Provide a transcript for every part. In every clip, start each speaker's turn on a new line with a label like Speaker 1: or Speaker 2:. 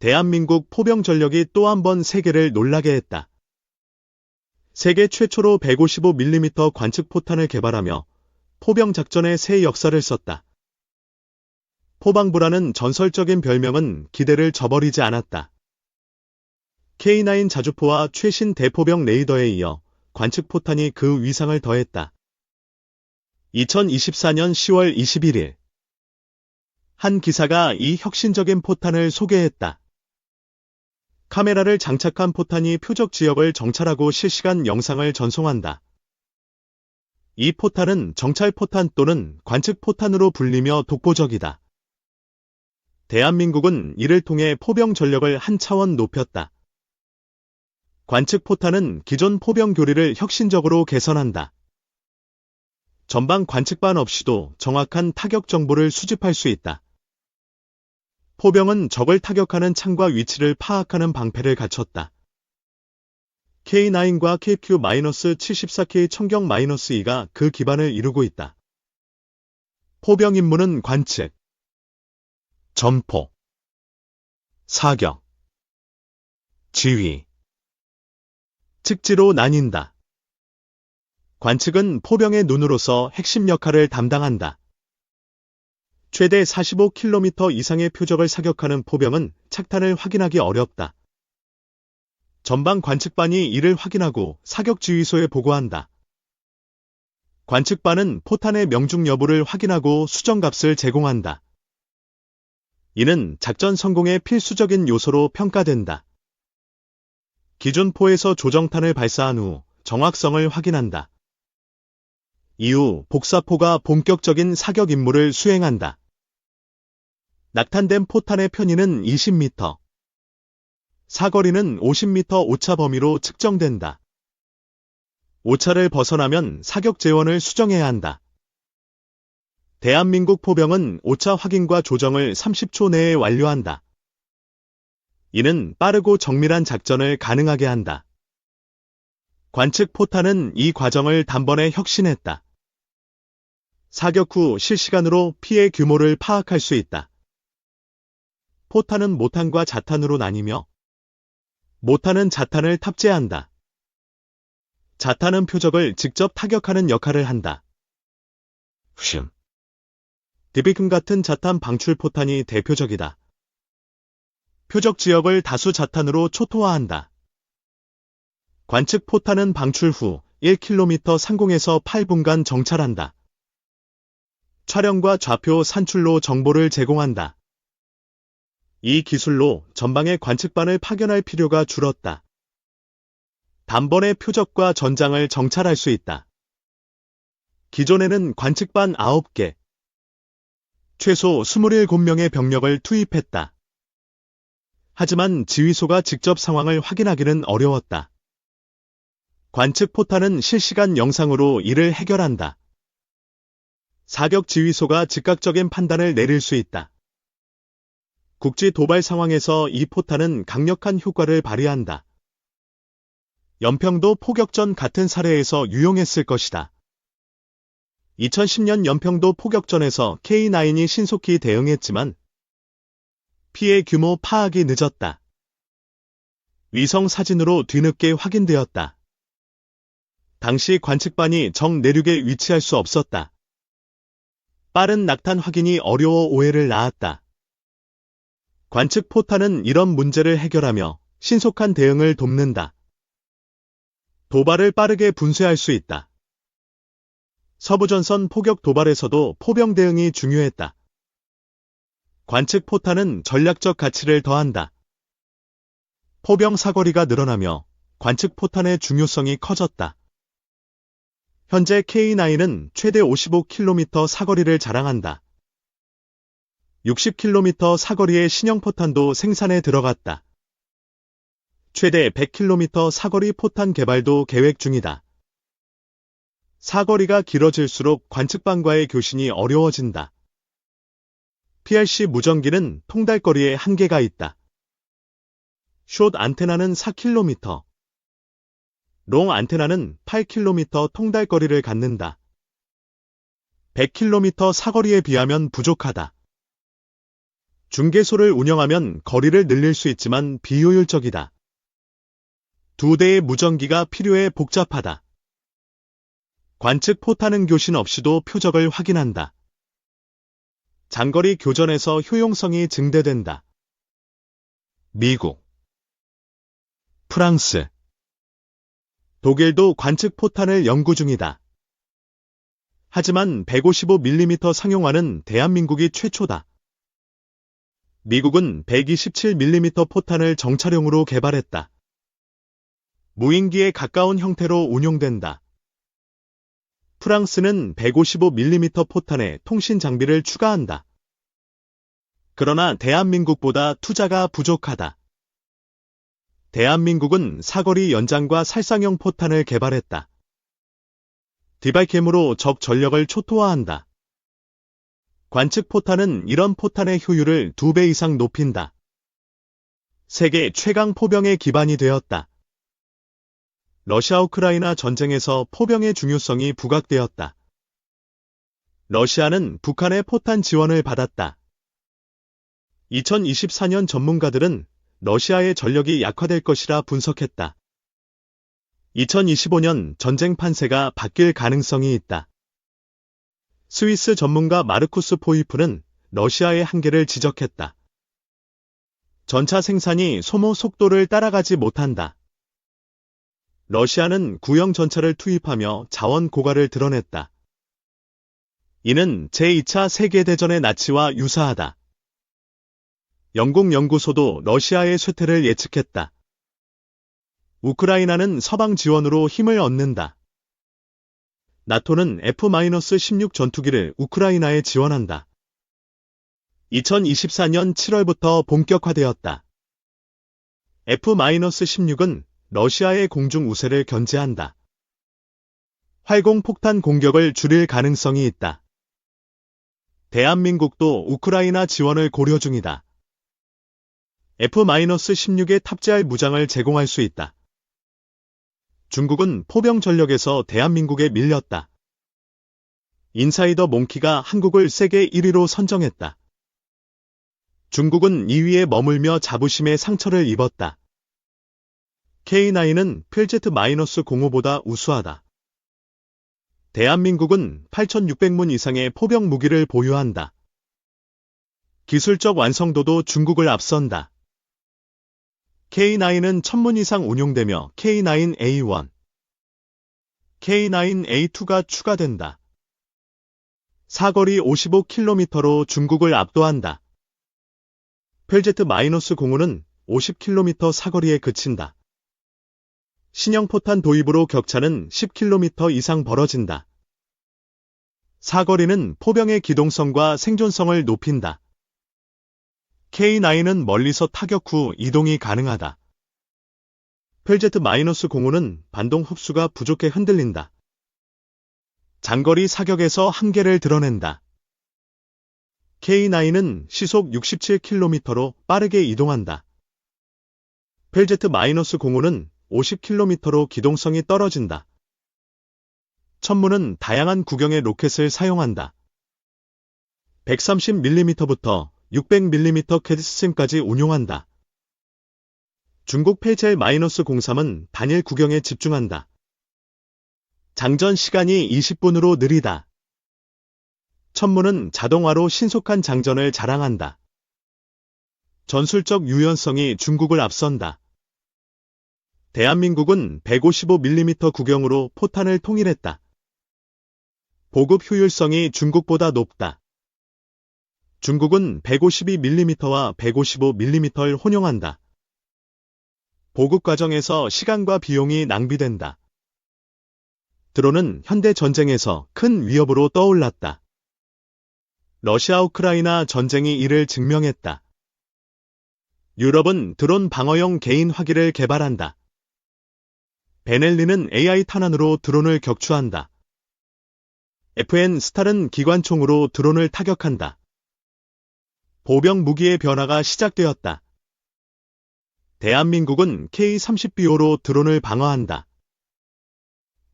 Speaker 1: 대한민국 포병 전력이 또 한 번 세계를 놀라게 했다. 세계 최초로 155mm 관측 포탄을 개발하며 포병 작전의 새 역사를 썼다. 포방부라는 전설적인 별명은 기대를 저버리지 않았다. K9 자주포와 최신 대포병 레이더에 이어 관측 포탄이 그 위상을 더했다. 2024년 10월 21일 한 기사가 이 혁신적인 포탄을 소개했다. 카메라를 장착한 포탄이 표적 지역을 정찰하고 실시간 영상을 전송한다. 이 포탄은 정찰포탄 또는 관측포탄으로 불리며 독보적이다. 대한민국은 이를 통해 포병 전력을 한 차원 높였다. 관측포탄은 기존 포병 교리를 혁신적으로 개선한다. 전방 관측반 없이도 정확한 타격 정보를 수집할 수 있다. 포병은 적을 타격하는 창과 위치를 파악하는 방패를 갖췄다. K9과 KQ-74K 청경-2가 그 기반을 이루고 있다. 포병 임무는 관측, 점포, 사격, 지휘, 측지로 나뉜다. 관측은 포병의 눈으로서 핵심 역할을 담당한다. 최대 45km 이상의 표적을 사격하는 포병은 착탄을 확인하기 어렵다. 전방 관측반이 이를 확인하고 사격지휘소에 보고한다. 관측반은 포탄의 명중 여부를 확인하고 수정값을 제공한다. 이는 작전 성공의 필수적인 요소로 평가된다. 기존 포에서 조정탄을 발사한 후 정확성을 확인한다. 이후 복사포가 본격적인 사격 임무를 수행한다. 낙탄된 포탄의 편의는 20m, 사거리는 50m 오차 범위로 측정된다. 오차를 벗어나면 사격 재원을 수정해야 한다. 대한민국 포병은 오차 확인과 조정을 30초 내에 완료한다. 이는 빠르고 정밀한 작전을 가능하게 한다. 관측 포탄은 이 과정을 단번에 혁신했다. 사격 후 실시간으로 피해 규모를 파악할 수 있다. 포탄은 모탄과 자탄으로 나뉘며 모탄은 자탄을 탑재한다. 자탄은 표적을 직접 타격하는 역할을 한다. 디비금 같은 자탄 방출 포탄이 대표적이다. 표적 지역을 다수 자탄으로 초토화한다. 관측 포탄은 방출 후 1km 상공에서 8분간 정찰한다. 촬영과 좌표 산출로 정보를 제공한다. 이 기술로 전방의 관측반을 파견할 필요가 줄었다. 단번에 표적과 전장을 정찰할 수 있다. 기존에는 관측반 9개, 최소 27명의 병력을 투입했다. 하지만 지휘소가 직접 상황을 확인하기는 어려웠다. 관측 포탄은 실시간 영상으로 이를 해결한다. 사격 지휘소가 즉각적인 판단을 내릴 수 있다. 국지 도발 상황에서 이 포탄은 강력한 효과를 발휘한다. 연평도 포격전 같은 사례에서 유용했을 것이다. 2010년 연평도 포격전에서 K9이 신속히 대응했지만 피해 규모 파악이 늦었다. 위성 사진으로 뒤늦게 확인되었다. 당시 관측반이 적 내륙에 위치할 수 없었다. 빠른 낙탄 확인이 어려워 오해를 낳았다. 관측 포탄은 이런 문제를 해결하며 신속한 대응을 돕는다. 도발을 빠르게 분쇄할 수 있다. 서부전선 포격 도발에서도 포병 대응이 중요했다. 관측 포탄은 전략적 가치를 더한다. 포병 사거리가 늘어나며 관측 포탄의 중요성이 커졌다. 현재 K9은 최대 55km 사거리를 자랑한다. 60km 사거리의 신형 포탄도 생산에 들어갔다. 최대 100km 사거리 포탄 개발도 계획 중이다. 사거리가 길어질수록 관측반과의 교신이 어려워진다. PRC 무전기는 통달거리에 한계가 있다. 숏 안테나는 4km, 롱 안테나는 8km 통달거리를 갖는다. 100km 사거리에 비하면 부족하다. 중계소를 운영하면 거리를 늘릴 수 있지만 비효율적이다. 2대의 무전기가 필요해 복잡하다. 관측 포탄은 교신 없이도 표적을 확인한다. 장거리 교전에서 효용성이 증대된다. 미국, 프랑스, 독일도 관측 포탄을 연구 중이다. 하지만 155mm 상용화는 대한민국이 최초다. 미국은 127mm 포탄을 정찰용으로 개발했다. 무인기에 가까운 형태로 운용된다. 프랑스는 155mm 포탄에 통신 장비를 추가한다. 그러나 대한민국보다 투자가 부족하다. 대한민국은 사거리 연장과 살상형 포탄을 개발했다. 디바이캠으로 적 전력을 초토화한다. 관측 포탄은 이런 포탄의 효율을 2배 이상 높인다. 세계 최강 포병의 기반이 되었다. 러시아-우크라이나 전쟁에서 포병의 중요성이 부각되었다. 러시아는 북한의 포탄 지원을 받았다. 2024년 전문가들은 러시아의 전력이 약화될 것이라 분석했다. 2025년 전쟁 판세가 바뀔 가능성이 있다. 스위스 전문가 마르쿠스 포이프는 러시아의 한계를 지적했다. 전차 생산이 소모 속도를 따라가지 못한다. 러시아는 구형 전차를 투입하며 자원 고갈을 드러냈다. 이는 제2차 세계대전의 나치와 유사하다. 영국 연구소도 러시아의 쇠퇴를 예측했다. 우크라이나는 서방 지원으로 힘을 얻는다. 나토는 F-16 전투기를 우크라이나에 지원한다. 2024년 7월부터 본격화되었다. F-16은 러시아의 공중 우세를 견제한다. 활공폭탄 공격을 줄일 가능성이 있다. 대한민국도 우크라이나 지원을 고려 중이다. F-16에 탑재할 무장을 제공할 수 있다. 중국은 포병 전력에서 대한민국에 밀렸다. 인사이더 몽키가 한국을 세계 1위로 선정했다. 중국은 2위에 머물며 자부심에 상처를 입었다. K9은 필제트-05보다 우수하다. 대한민국은 8,600문 이상의 포병 무기를 보유한다. 기술적 완성도도 중국을 앞선다. K9은 1000문 이상 운용되며 K9A1, K9A2가 추가된다. 사거리 55km로 중국을 압도한다. 필제트-05는 50km 사거리에 그친다. 신형포탄 도입으로 격차는 10km 이상 벌어진다. 사거리는 포병의 기동성과 생존성을 높인다. K9은 멀리서 타격 후 이동이 가능하다. 필제트-05는 반동 흡수가 부족해 흔들린다. 장거리 사격에서 한계를 드러낸다. K9은 시속 67km로 빠르게 이동한다. 필제트-05는 50km로 기동성이 떨어진다. 천문은 다양한 구경의 로켓을 사용한다. 130mm부터 600mm 캐디스팀까지 운용한다. 중국 페이첼-03은 단일 구경에 집중한다. 장전 시간이 20분으로 느리다. 천문은 자동화로 신속한 장전을 자랑한다. 전술적 유연성이 중국을 앞선다. 대한민국은 155mm 구경으로 포탄을 통일했다. 보급 효율성이 중국보다 높다. 중국은 152mm와 155mm를 혼용한다. 보급 과정에서 시간과 비용이 낭비된다. 드론은 현대 전쟁에서 큰 위협으로 떠올랐다. 러시아-우크라이나 전쟁이 이를 증명했다. 유럽은 드론 방어용 개인 화기를 개발한다. 베넬리는 AI 탄환으로 드론을 격추한다. FN 스탈은 기관총으로 드론을 타격한다. 보병 무기의 변화가 시작되었다. 대한민국은 K-30BO로 드론을 방어한다.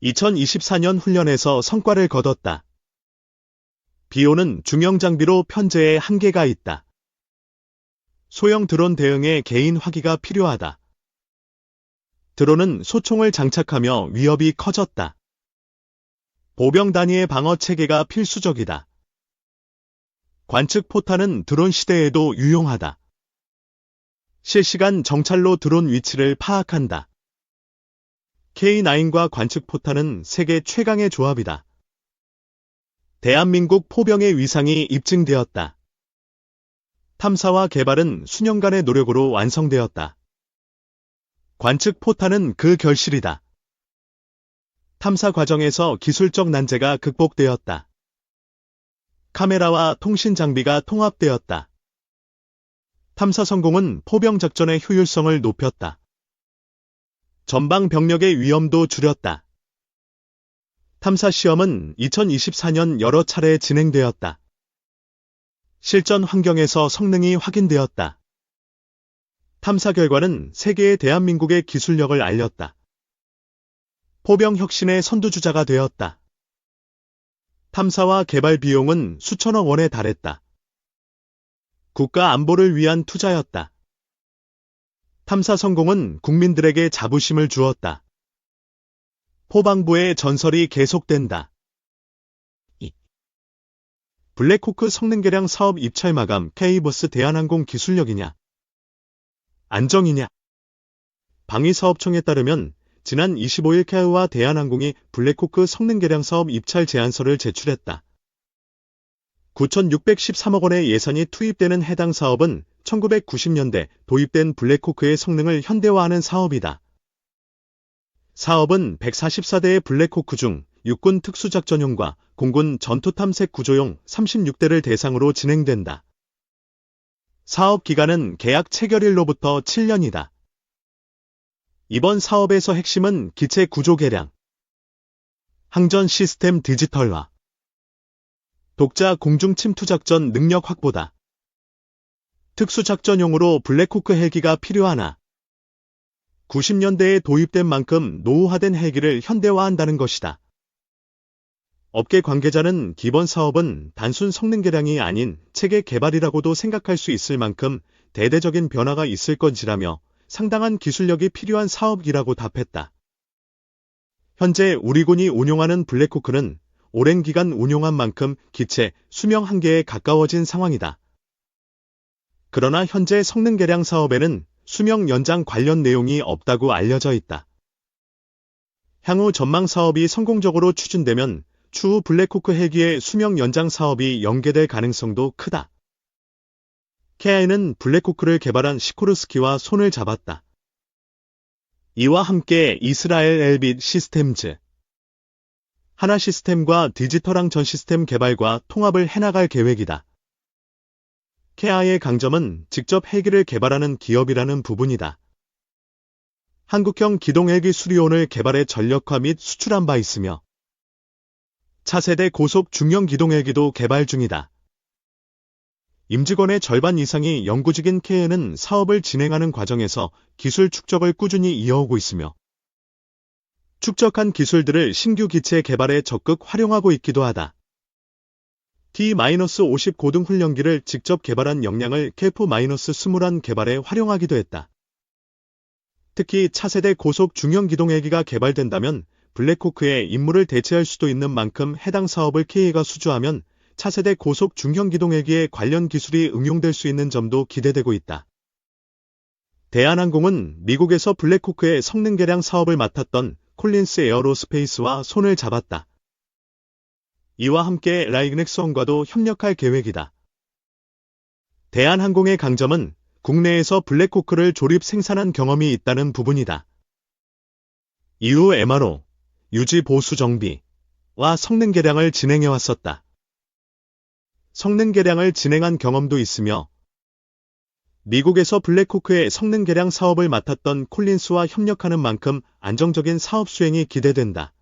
Speaker 1: 2024년 훈련에서 성과를 거뒀다. BO는 중형 장비로 편제에 한계가 있다. 소형 드론 대응에 개인 화기가 필요하다. 드론은 소총을 장착하며 위협이 커졌다. 보병 단위의 방어 체계가 필수적이다. 관측 포탄은 드론 시대에도 유용하다. 실시간 정찰로 드론 위치를 파악한다. K9과 관측 포탄은 세계 최강의 조합이다. 대한민국 포병의 위상이 입증되었다. 탐사와 개발은 수년간의 노력으로 완성되었다. 관측 포탄은 그 결실이다. 탐사 과정에서 기술적 난제가 극복되었다. 카메라와 통신 장비가 통합되었다. 탐사 성공은 포병 작전의 효율성을 높였다. 전방 병력의 위험도 줄였다. 탐사 시험은 2024년 여러 차례 진행되었다. 실전 환경에서 성능이 확인되었다. 탐사 결과는 세계에 대한민국의 기술력을 알렸다. 포병 혁신의 선두주자가 되었다. 탐사와 개발 비용은 수천억 원에 달했다. 국가 안보를 위한 투자였다. 탐사 성공은 국민들에게 자부심을 주었다. 포방부의 전설이 계속된다. 2. 블랙호크 성능 개량 사업 입찰 마감. K버스 대한항공 기술력이냐? 안정이냐? 방위사업청에 따르면 지난 25일 KA와 대한항공이 블랙호크 성능 개량 사업 입찰 제안서를 제출했다. 9,613억 원의 예산이 투입되는 해당 사업은 1990년대 도입된 블랙호크의 성능을 현대화하는 사업이다. 사업은 144대의 블랙호크 중 육군 특수작전용과 공군 전투탐색 구조용 36대를 대상으로 진행된다. 사업 기간은 계약 체결일로부터 7년이다. 이번 사업에서 핵심은 기체 구조 개량, 항전 시스템 디지털화, 독자 공중 침투 작전 능력 확보다. 특수작전용으로 블랙호크 헬기가 필요하나? 90년대에 도입된 만큼 노후화된 헬기를 현대화한다는 것이다. 업계 관계자는 이번 사업은 단순 성능 개량이 아닌 체계 개발이라고도 생각할 수 있을 만큼 대대적인 변화가 있을 것이라며 상당한 기술력이 필요한 사업이라고 답했다. 현재 우리 군이 운용하는 블랙호크는 오랜 기간 운용한 만큼 기체 수명 한계에 가까워진 상황이다. 그러나 현재 성능 개량 사업에는 수명 연장 관련 내용이 없다고 알려져 있다. 향후 전망 사업이 성공적으로 추진되면 추후 블랙호크 헬기의 수명 연장 사업이 연계될 가능성도 크다. KA는 블랙호크를 개발한 시코르스키와 손을 잡았다. 이와 함께 이스라엘 엘빗 시스템즈, 하나 시스템과 디지털 항전 시스템 개발과 통합을 해나갈 계획이다. KA의 강점은 직접 헬기를 개발하는 기업이라는 부분이다. 한국형 기동헬기 수리온을 개발해 전력화 및 수출한 바 있으며 차세대 고속 중형 기동헬기도 개발 중이다. 임직원의 절반 이상이 연구직인 KA는 사업을 진행하는 과정에서 기술 축적을 꾸준히 이어오고 있으며 축적한 기술들을 신규 기체 개발에 적극 활용하고 있기도 하다. T-50 고등 훈련기를 직접 개발한 역량을 KF-21 개발에 활용하기도 했다. 특히 차세대 고속 중형 기동헬기가 개발된다면 블랙호크의 임무를 대체할 수도 있는 만큼 해당 사업을 KA가 수주하면 차세대 고속 중형 기동헬기에 관련 기술이 응용될 수 있는 점도 기대되고 있다. 대한항공은 미국에서 블랙호크의 성능 개량 사업을 맡았던 콜린스 에어로스페이스와 손을 잡았다. 이와 함께 라이그넥스원과도 협력할 계획이다. 대한항공의 강점은 국내에서 블랙호크를 조립 생산한 경험이 있다는 부분이다. 이후 MRO, 유지 보수 정비와 성능 개량을 진행해왔었다. 성능 개량을 진행한 경험도 있으며 미국에서 블랙호크의 성능 개량 사업을 맡았던 콜린스와 협력하는 만큼 안정적인 사업 수행이 기대된다.